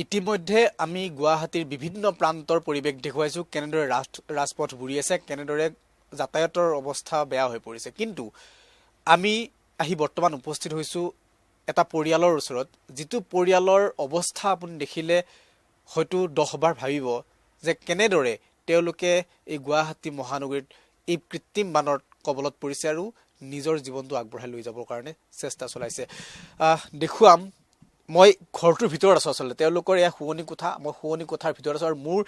ইতিমধ্যে আমি গুৱাহাটীৰ বিভিন্ন প্ৰান্তৰ পৰিৱেশ দেখুৱাইছোঁ কেনেদৰে ৰাজপথ বুৰি আছে কেনেদৰে যাতায়াতৰ অৱস্থা বেয়া হৈ পৰিছে কিন্তু আমি আহি বৰ্তমান উপস্থিত হৈছোঁ এটা পৰিয়ালৰ ওচৰত যিটো পৰিয়ালৰ অৱস্থা আপুনি দেখিলে হয়তো 10 বাৰ ভাবিব যে কেনেদৰে তেওঁলোকে এই গুৱাহাটী মহানগৰীত এই কৃত্ৰিম বানৰ কবলত পৰিছে আৰু নিজৰ জীৱনটো আগবঢ়াই লৈ যাবৰ কাৰণে চেষ্টা চলাইছে দেখুৱাম মই ঘৰটোৰ ভিতৰত আছোঁ আচলতে তেওঁলোকৰ এয়া শুৱনি কোঠা মই শুৱনি কোঠাৰ ভিতৰত আছোঁ আৰু মোৰ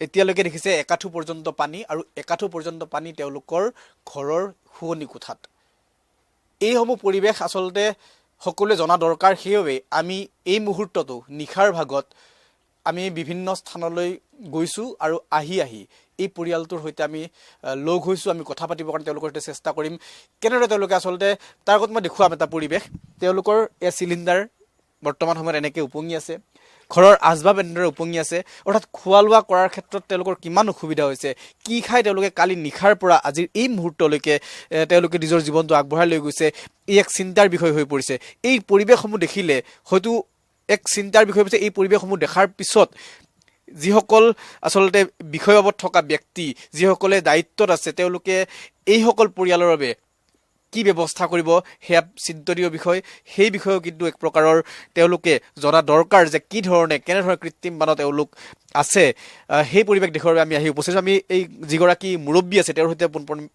এতিয়ালৈকে দেখিছে একাঠু পৰ্যন্ত পানী আৰু একাঠু পৰ্যন্ত পানী তেওঁলোকৰ ঘৰৰ শুৱনি কোঠাত এইসমূহ পৰিৱেশ আচলতে সকলোৱে জনা দৰকাৰ সেইবাবে আমি এই মুহূৰ্তটো নিশাৰ ভাগত আমি বিভিন্ন স্থানলৈ গৈছোঁ আৰু আহি এই পৰিয়ালটোৰ সৈতে আমি লগ হৈছোঁ আমি কথা পাতিবৰ কাৰণে তেওঁলোকৰ সৈতে চেষ্টা কৰিম কেনেদৰে তেওঁলোকে আচলতে তাৰ আগত মই দেখুৱাম এটা পৰিৱেশ তেওঁলোকৰ এই চিলিণ্ডাৰ বৰ্তমান সময়ত এনেকৈ উপঙি আছে ঘৰৰ আচবাব এনেদৰে উপঙি আছে অৰ্থাৎ খোৱা লোৱা কৰাৰ ক্ষেত্ৰত তেওঁলোকৰ কিমান অসুবিধা হৈছে কি খাই তেওঁলোকে কালি নিশাৰ পৰা আজিৰ এই মুহূৰ্তলৈকে তেওঁলোকে নিজৰ জীৱনটো আগবঢ়াই লৈ গৈছে এই এক চিন্তাৰ বিষয় হৈ পৰিছে এই পৰিৱেশসমূহ দেখিলে হয়তো এক চিন্তাৰ বিষয় হৈছে এই পৰিৱেশসমূহ দেখাৰ পিছত যিসকল আচলতে বিষয়ববত থকা ব্যক্তি যিসকলে দায়িত্বত আছে তেওঁলোকে এইসকল পৰিয়ালৰ বাবে কি ব্যৱস্থা কৰিব হেয়া চিন্তনীয় বিষয় সেই বিষয়েও কিন্তু এক প্ৰকাৰৰ তেওঁলোকে জনা দৰকাৰ যে কি ধৰণে কেনেধৰণে কৃত্ৰিম বানত তেওঁলোক আছে সেই পৰিৱেশ দেখুৱাৰ বাবে আমি আহি উপস্থিত আমি এই যিগৰাকী মুৰব্বী আছে তেওঁৰ সৈতে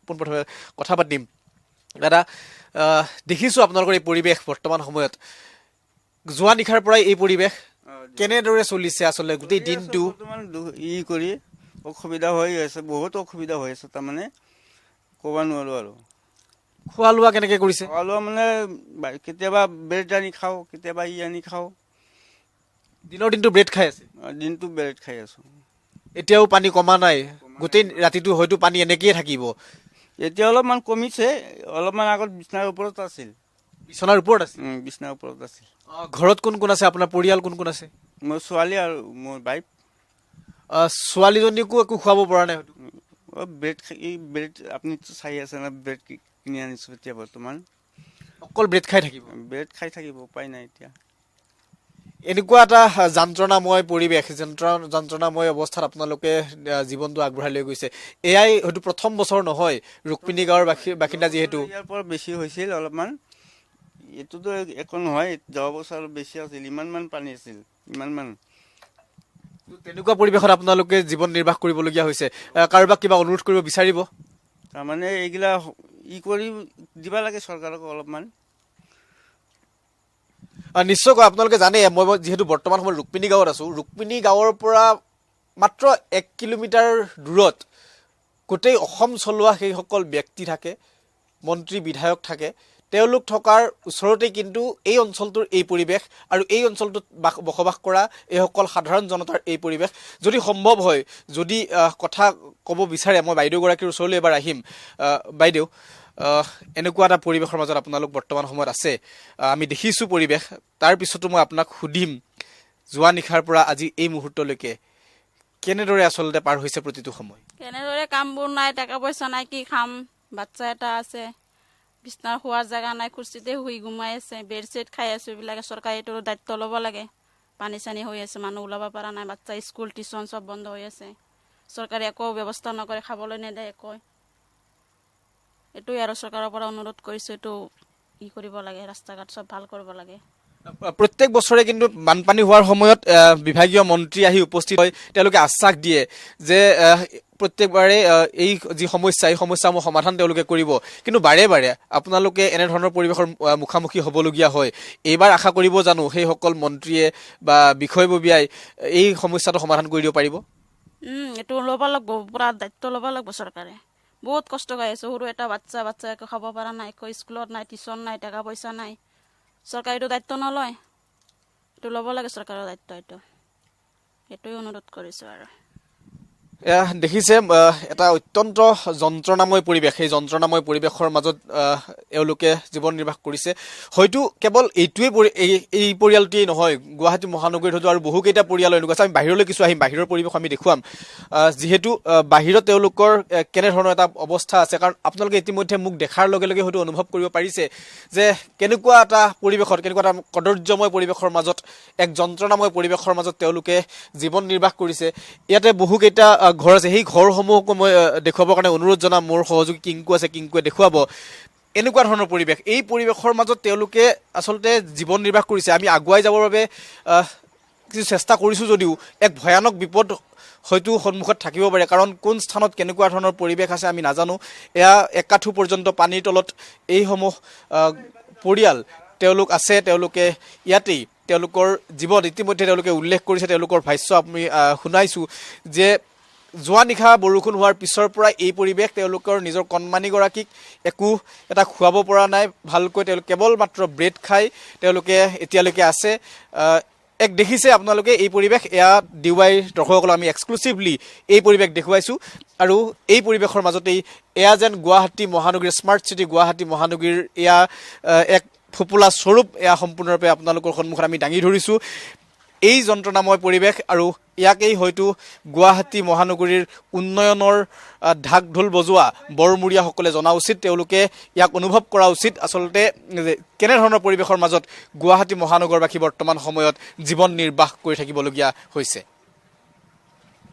পোনপ্ৰথমে কথা পাতিম দাদা দেখিছোঁ আপোনালোকৰ এই পৰিৱেশ বৰ্তমান সময়ত যোৱা নিশাৰ পৰাই এই পৰিৱেশ কেনেদৰে চলিছে আচলতে গোটেই দিনটো ই কৰি অসুবিধা হৈ আছে বহুত অসুবিধা হৈ আছে তাৰমানে ক'ব নোৱাৰোঁ আৰু খোৱা লোৱা কেনেকৈ কৰিছে খোৱা লোৱা মানে কেতিয়াবা ব্ৰেড আনি খাওঁ কেতিয়াবা আনি খাওঁ দিনৰ দিনটো ব্ৰেড খাই আছে দিনটো ব্ৰেড খাই আছোঁ এতিয়াও পানী কমা নাই গোটেই ৰাতিটো হয়তো পানী এনেকৈয়ে থাকিব এতিয়া অলপমান কমিছে অলপমান আগত বিছনাৰ ওপৰত আছিল বিচনাৰ ওপৰত আছে বিছনাৰ ওপৰত আছিল ঘৰত কোন কোন আছে আপোনাৰ পৰিয়াল কোন কোন আছে মোৰ ছোৱালী আৰু মোৰ বাইক ছোৱালীজনীকো একো খুৱাব পৰা নাই হয়তো ব্ৰেড আপুনি চাই আছে না ব্ৰেড কিনি আনিছোঁ এতিয়া বৰ্তমান অকল ব্ৰেড খাই থাকিব ব্ৰেড খাই থাকিব উপায় নাই এতিয়া এনেকুৱা এটা যন্ত্ৰণাময় পৰিৱেশ যন্ত্ৰণাময় অৱস্থাত আপোনালোকে জীৱনটো আগবঢ়াই লৈ গৈছে এয়াই হয়তো প্ৰথম বছৰ নহয় ৰুক্মিণী গাঁৱৰ বাসিন্দা যিহেতু ইয়াৰ পৰা বেছি হৈছিল অলপমান এইটোতো একো নহয় যোৱা বছৰ বেছি আছিল ইমানমান পানী আছিল ইমানমান তেনেকুৱা পৰিৱেশত আপোনালোকে জীৱন নিৰ্বাহ কৰিবলগীয়া হৈছে কাৰোবাক কিবা অনুৰোধ কৰিব বিচাৰিব তাৰমানে এইগিলা কৰি দিব লাগে চৰকাৰক অলপমান নিশ্চয়কৈ আপোনালোকে জানে মই যিহেতু বৰ্তমান সময়ত ৰুক্মিণী গাঁৱত আছোঁ ৰুক্মিণী গাঁৱৰ পৰা মাত্ৰ 1 কিলোমিটাৰ দূৰত গোটেই অসম চলোৱা সেইসকল ব্যক্তি থাকে মন্ত্ৰী বিধায়ক থাকে তেওঁলোক থকাৰ ওচৰতে কিন্তু এই অঞ্চলটোৰ এই পৰিৱেশ আৰু এই অঞ্চলটোত বসবাস কৰা এইসকল সাধাৰণ জনতাৰ এই পৰিৱেশ যদি সম্ভৱ হয় যদি কথা ক'ব বিচাৰে মই বাইদেউগৰাকীৰ ওচৰলৈ এবাৰ আহিম বাইদেউ এনেকুৱা এটা পৰিৱেশৰ মাজত আপোনালোক বৰ্তমান সময়ত আছে আমি দেখিছোঁ পৰিৱেশ তাৰপিছতো মই আপোনাক সুধিম যোৱা নিশাৰ পৰা আজি এই মুহূৰ্তলৈকে কেনেদৰে আচলতে পাৰ হৈছে প্ৰতিটো সময় কেনেদৰে কামবোৰ নাই টকা পইচা নাই কি খাম বাচ্চা এটা আছে বিছনাৰ শোৱাৰ জেগা নাই কুৰ্চীতে শুই ঘুমাই আছে বেড চেড খাই আছোঁ এইবিলাকে চৰকাৰে এইটো দায়িত্ব ল'ব লাগে পানী চানী হৈ আছে মানুহ ওলাব পৰা নাই বাচ্চা স্কুল টিউশ্যন চব বন্ধ হৈ আছে চৰকাৰে একো ব্যৱস্থা নকৰে খাবলৈ নেদে একো এইটোৱে আৰু চৰকাৰৰ পৰা অনুৰোধ কৰিছোঁ এইটো কৰিব লাগে ৰাস্তা ঘাট চব ভাল কৰিব লাগে প্ৰত্যেক বছৰে কিন্তু বানপানী হোৱাৰ সময়ত বিভাগীয় মন্ত্ৰী আহি উপস্থিত হয় তেওঁলোকে আশ্বাস দিয়ে যে প্ৰত্যেকবাৰে এই যি সমস্যা এই সমস্যাসমূহ সমাধান তেওঁলোকে কৰিব কিন্তু বাৰে বাৰে আপোনালোকে এনেধৰণৰ পৰিৱেশৰ মুখামুখি হ'বলগীয়া হয় এইবাৰ আশা কৰিব জানো সেইসকল মন্ত্ৰীয়ে বা বিষয়ববীয়াই এই সমস্যাটো সমাধান কৰি দিব পাৰিব এইটো ল'ব লাগিব পূৰা দায়িত্ব ল'ব লাগিব চৰকাৰে বহুত কষ্ট কৰি আছোঁ সৰু এটা বাচ্চা একো খাব পৰা নাই একো স্কুলত নাই টিউশ্যন নাই টকা পইচা নাই চৰকাৰে এইটো দায়িত্ব নলয় এইটো ল'ব লাগে চৰকাৰৰ দায়িত্ব এইটোৱে অনুৰোধ কৰিছোঁ আৰু দেখিছে এটা অত্যন্ত যন্ত্ৰণাময় পৰিৱেশ, সেই যন্ত্ৰণাময় পৰিৱেশৰ মাজত এওঁলোকে জীৱন নিৰ্বাহ কৰিছে। হয়তো কেৱল এই পৰিয়ালটোৱেই নহয়, গুৱাহাটী মহানগৰীত হয়তো আৰু বহুকেইটা পৰিয়াল এনেকুৱা আছে। আমি বাহিৰলৈ কিছু আহিম, বাহিৰৰ পৰিৱেশ আমি দেখুৱাম, যিহেতু বাহিৰত তেওঁলোকৰ কেনেধৰণৰ এটা অৱস্থা আছে। কাৰণ আপোনালোকে ইতিমধ্যে মোক দেখাৰ লগে লগে হয়তো অনুভৱ কৰিব পাৰিছে যে কেনেকুৱা এটা পৰিৱেশত, কেনেকুৱা এটা কদৰ্যময় পৰিৱেশৰ মাজত, এক যন্ত্ৰণাময় পৰিৱেশৰ মাজত তেওঁলোকে জীৱন নিৰ্বাহ কৰিছে। ইয়াতে বহুকেইটা ঘৰ আছে, সেই ঘৰসমূহকো মই দেখুৱাবৰ কাৰণে অনুৰোধ জনাম। মোৰ সহযোগী কিংকু আছে, কিংকুৱে দেখুৱাব এনেকুৱা ধৰণৰ পৰিৱেশ। এই পৰিৱেশৰ মাজত তেওঁলোকে আচলতে জীৱন নিৰ্বাহ কৰিছে। আমি আগুৱাই যাবৰ বাবে কিছু চেষ্টা কৰিছোঁ যদিও এক ভয়ানক বিপদ হয়তো সন্মুখত থাকিব পাৰে। কাৰণ কোন স্থানত কেনেকুৱা ধৰণৰ পৰিৱেশ আছে আমি নাজানো। এয়া একাঠু পৰ্যন্ত পানীৰ তলত এইসমূহ পৰিয়াল তেওঁলোক আছে, তেওঁলোকে ইয়াতেই তেওঁলোকৰ জীৱন ইতিমধ্যে তেওঁলোকে উল্লেখ কৰিছে। তেওঁলোকৰ ভাষ্য আমি শুনাইছোঁ যে যোৱা নিশা বৰষুণ হোৱাৰ পিছৰ পৰা এই পৰিৱেশ, তেওঁলোকৰ নিজৰ কণমানিগৰাকীক একো এটা খুৱাব পৰা নাই ভালকৈ, তেওঁলোকে কেৱল মাত্ৰ ব্ৰেড খাই তেওঁলোকে এতিয়ালৈকে আছে। এক দেখিছে আপোনালোকে এই পৰিৱেশ, এয়া DY দৰ্শকসকলক আমি এক্সক্লুচিভলি এই পৰিৱেশ দেখুৱাইছোঁ। আৰু এই পৰিৱেশৰ মাজতেই এয়া যেন গুৱাহাটী মহানগৰীৰ স্মাৰ্ট চিটি, গুৱাহাটী মহানগৰীৰ এয়া এক ফোপোলা স্বৰূপ, এয়া সম্পূৰ্ণৰূপে আপোনালোকৰ সন্মুখত আমি দাঙি ধৰিছোঁ। এই যন্ত্ৰণাময় পৰিৱেশ, আৰু ইয়াকেই হয়তো গুৱাহাটী মহানগৰীৰ উন্নয়নৰ ঢাক ঢোল বজোৱা বৰমূৰীয়াসকলে জনা উচিত। তেওঁলোকে ইয়াক অনুভৱ কৰা উচিত আচলতে কেনেধৰণৰ পৰিৱেশৰ মাজত গুৱাহাটী মহানগৰবাসী বৰ্তমান সময়ত জীৱন নিৰ্বাহ কৰি থাকিবলগীয়া হৈছে।